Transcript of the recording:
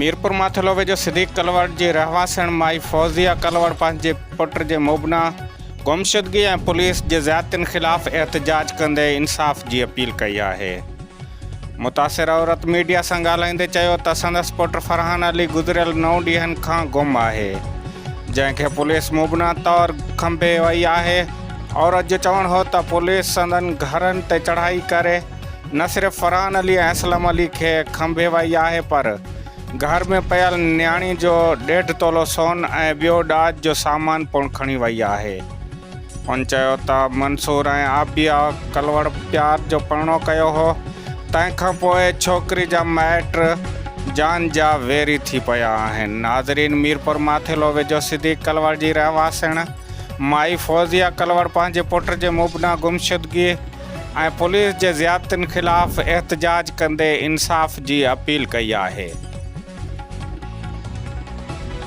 मीरपुर माथलो वेझो सिद्दीक कलवड़ जी रहवासण माई फौजिया कलवड़ पंहिंजे पुट जे मुबना गुमशुदगी ऐं पुलिस जे ज़्यादतियुनि ख़िलाफ़ एहतजाज कंदे इंसाफ़ जी अपील कई आहे। मुतासिर औरत मीडिया सां ॻाल्हाईंदे चयो त संदसि पुटु फरहान अली गुज़िरियल 9 ॾींहंनि खां गुम आहे, जंहिंखे पुलिस मुबना तौरु खंभे वई आहे। औरत जो चवणु हो त पुलिस संदनि घरनि ते चढ़ाई करे न सिर्फ़ु फरहान अली ऐं असलम अली खे खंभे वई आहे, पर घर में पियल न्याणी जो 1.5 तोलो सोन ऐं ॿियो ॾाज जो सामान पिणु खणी वई आहे। हुन चयो त मंसूर ऐं आबिया कलवड़ प्यार जो परिणो कयो हो, तंहिंखां पोइ छोकिरी जा माइट जान जा वेरी थी पिया आहिनि। नाज़रीन, मीरपुर माथेलो वेझो सिद्दीक कलवड़ जी रहवासण माई फौजिया कलवड़ पंहिंजे पुट जे मुबना गुमशुदगी ऐं पुलिस जे ज़्यादतियुनि ख़िलाफ़ एहतजाज कंदे इंसाफ़ जी अपील कई आहे।